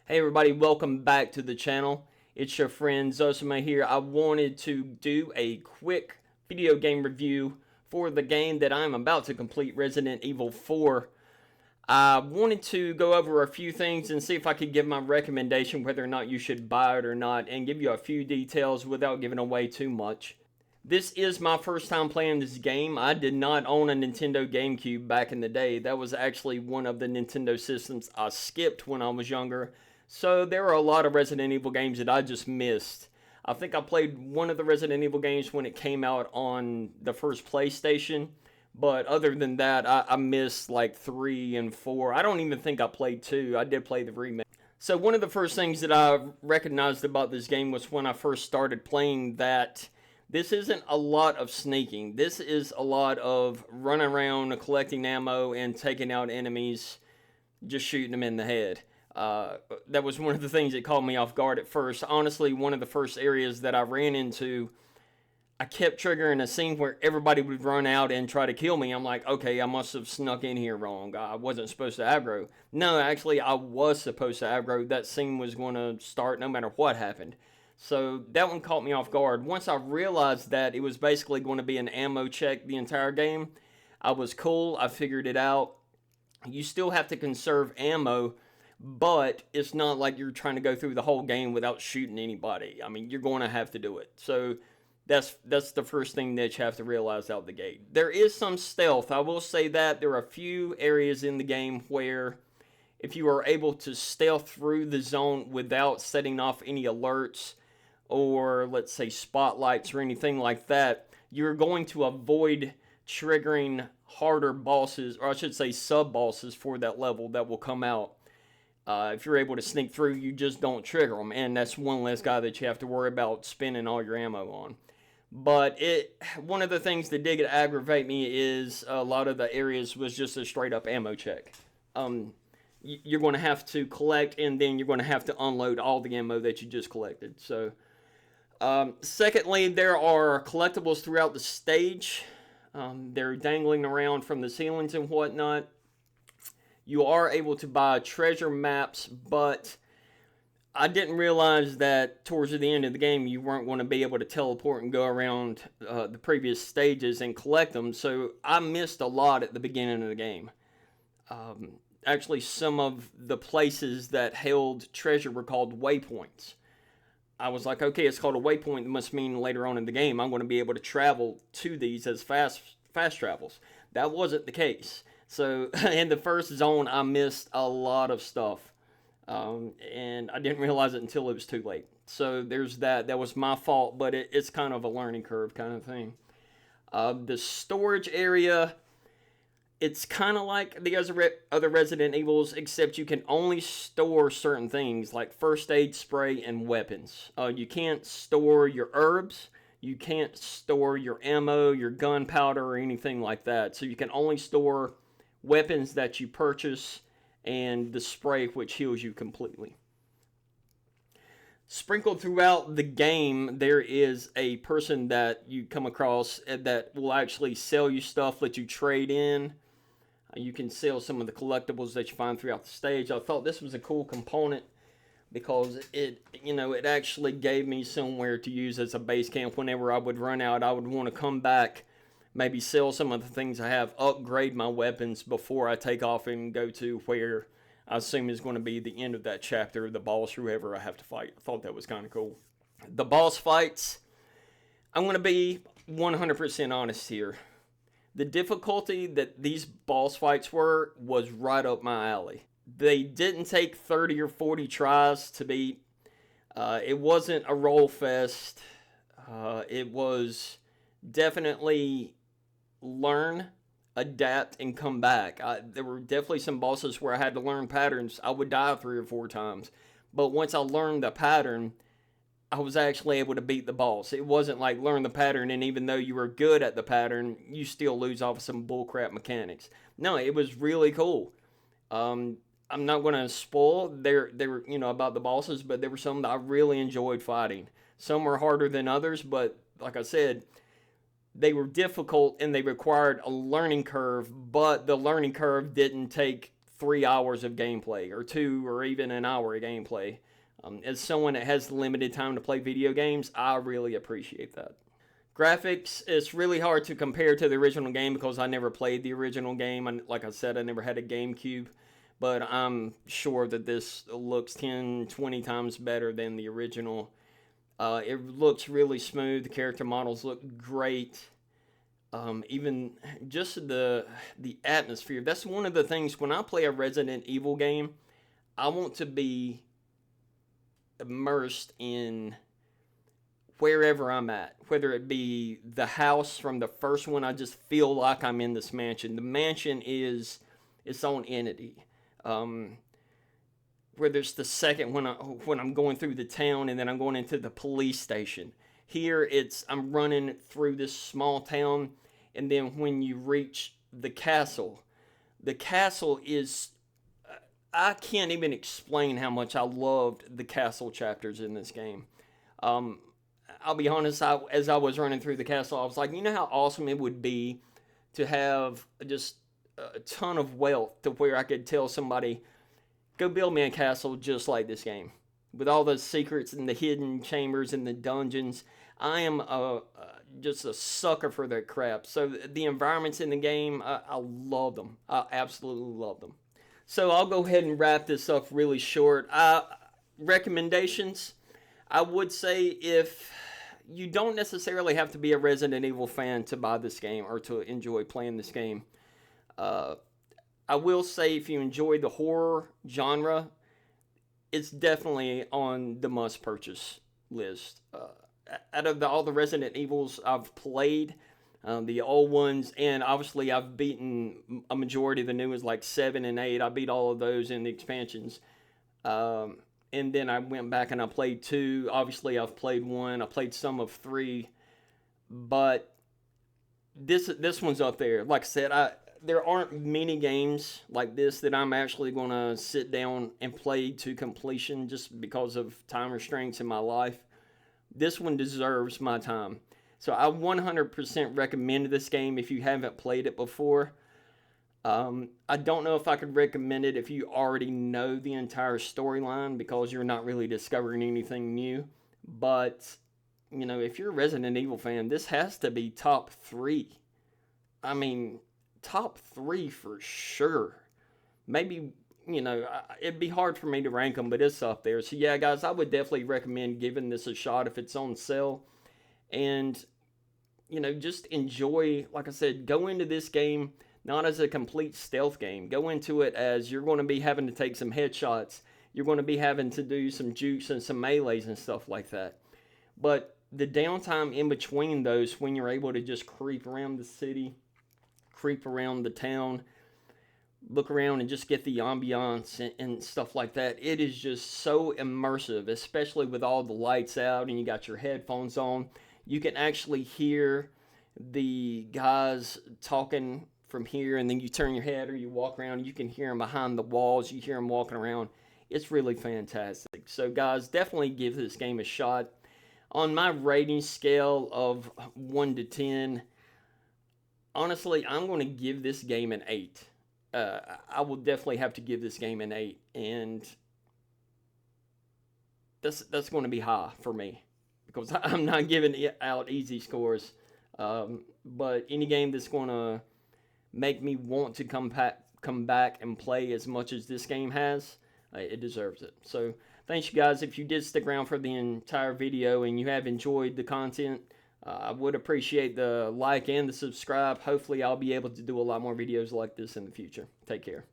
Hey everybody, welcome back to the channel. It's your friend Zosima here. I wanted to do a quick video game review for the game that I'm about to complete, Resident Evil 4. I wanted to go over a few things and see if I could give my recommendation whether or not you should buy it or not, and give you a few details without giving away too much. This is my first time playing this game. I did not own a Nintendo GameCube back in the day. That was actually one of the Nintendo systems I skipped when I was younger. So there are a lot of Resident Evil games that I just missed. I think I played one of the Resident Evil games when it came out on the first PlayStation. But other than that, I missed like 3 and 4. I don't even think I played 2. I did play the remake. So one of the first things that I recognized about this game was when I first started playing that this isn't a lot of sneaking. This is a lot of running around, collecting ammo, and taking out enemies, just shooting them in the head. That was one of the things that caught me off guard at first. Honestly, one of the first areas that I ran into, I kept triggering a scene where everybody would run out and try to kill me. I'm like, okay, I must have snuck in here wrong. I wasn't supposed to aggro. No, actually, I was supposed to aggro. That scene was going to start no matter what happened. So that one caught me off guard. Once I realized that it was basically going to be an ammo check the entire game, I was cool. I figured it out. You still have to conserve ammo, but it's not like you're trying to go through the whole game without shooting anybody. I mean, you're going to have to do it. So that's the first thing that you have to realize out the gate. There is some stealth. I will say that there are a few areas in the game where if you are able to stealth through the zone without setting off any alerts or, let's say, spotlights or anything like that, you're going to avoid triggering harder bosses, or I should say sub-bosses for that level that will come out. If you're able to sneak through, you just don't trigger them, and that's one less guy that you have to worry about spending all your ammo on. But one of the things that did aggravate me is a lot of the areas was just a straight up ammo check. You're going to have to collect, and then you're going to have to unload all the ammo that you just collected. So, secondly, there are collectibles throughout the stage. They're dangling around from the ceilings and whatnot. You are able to buy treasure maps, but I didn't realize that towards the end of the game you weren't going to be able to teleport and go around the previous stages and collect them, so I missed a lot at the beginning of the game. Actually, some of the places that held treasure were called waypoints. I was like, okay, it's called a waypoint. It must mean later on in the game I'm going to be able to travel to these as fast travels. That wasn't the case. So in the first zone, I missed a lot of stuff, and I didn't realize it until it was too late. So there's that. That was my fault, but it's kind of a learning curve kind of thing. The storage area, it's kind of like the other Resident Evils, except you can only store certain things like first aid spray and weapons. You can't store your herbs. You can't store your ammo, your gunpowder, or anything like that. So you can only store weapons that you purchase and the spray, which heals you completely. Sprinkled throughout the game, there is a person that you come across that will actually sell you stuff, let you trade in. You can sell some of the collectibles that you find throughout the stage. I thought this was a cool component because it actually gave me somewhere to use as a base camp. Whenever I would run out, I would want to come back, maybe sell some of the things I have, upgrade my weapons before I take off and go to where I assume is going to be the end of that chapter, the boss or whoever I have to fight. I thought that was kind of cool. The boss fights, I'm going to be 100% honest here. The difficulty that these boss fights was right up my alley. They didn't take 30 or 40 tries to beat. It wasn't a roll fest. It was definitely learn, adapt, and come back. There were definitely some bosses where I had to learn patterns. I would die 3 or 4 times. But once I learned the pattern, I was actually able to beat the boss. It wasn't like learn the pattern, and even though you were good at the pattern, you still lose off some bullcrap mechanics. No, it was really cool. I'm not going to spoil there were about the bosses, but there were some that I really enjoyed fighting. Some were harder than others, but like I said, they were difficult and they required a learning curve, but the learning curve didn't take 3 hours of gameplay, or 2, or even an hour of gameplay. As someone that has limited time to play video games, I really appreciate that. Graphics, it's really hard to compare to the original game because I never played the original game. Like I said, I never had a GameCube, but I'm sure that this looks 10, 20 times better than the original. It looks really smooth. The character models look great. Even just the atmosphere. That's one of the things when I play a Resident Evil game, I want to be immersed in wherever I'm at, whether it be the house from the first one. I just feel like I'm in this mansion. The mansion is its own entity. Whether it's the second when I'm going through the town and then I'm going into the police station. Here I'm running through this small town, and then when you reach the castle is, I can't even explain how much I loved the castle chapters in this game. I'll be honest, as I was running through the castle, I was like, you know how awesome it would be to have just a ton of wealth to where I could tell somebody, go build me a castle just like this game, with all the secrets and the hidden chambers and the dungeons. I am just a sucker for that crap. So the environments in the game, I love them. I absolutely love them. So I'll go ahead and wrap this up really short. Recommendations, I would say if you don't necessarily have to be a Resident Evil fan to buy this game or to enjoy playing this game. I will say if you enjoy the horror genre, it's definitely on the must-purchase list. Out of all the Resident Evils I've played, the old ones, and obviously I've beaten a majority of the new ones, like 7 and 8. I beat all of those in the expansions. And then I went back and I played 2. Obviously, I've played 1. I played some of 3. But this one's up there. Like I said, there aren't many games like this that I'm actually going to sit down and play to completion just because of time restraints in my life. This one deserves my time. So I 100% recommend this game if you haven't played it before. I don't know if I could recommend it if you already know the entire storyline, because you're not really discovering anything new. But, you know, if you're a Resident Evil fan, this has to be top 3. I mean, top 3 for sure. Maybe, you know, it'd be hard for me to rank them, but it's up there. So yeah, guys, I would definitely recommend giving this a shot if it's on sale. And, you know, just enjoy, like I said, go into this game not as a complete stealth game. Go into it as you're going to be having to take some headshots. You're going to be having to do some jukes and some melees and stuff like that. But the downtime in between those, when you're able to just creep around the city, creep around the town, look around and just get the ambiance and stuff like that, it is just so immersive, especially with all the lights out and you got your headphones on. You can actually hear the guys talking from here, and then you turn your head or you walk around and you can hear them behind the walls. You hear them walking around. It's really fantastic. So guys, definitely give this game a shot. On my rating scale of 1 to 10, honestly, I'm going to give this game an 8. I will definitely have to give this game an 8, and that's going to be high for me because I'm not giving out easy scores. But any game that's going to make me want to come back and play as much as this game has, it deserves it. So thanks, you guys. If you did stick around for the entire video and you have enjoyed the content, I would appreciate the like and the subscribe. Hopefully I'll be able to do a lot more videos like this in the future. Take care.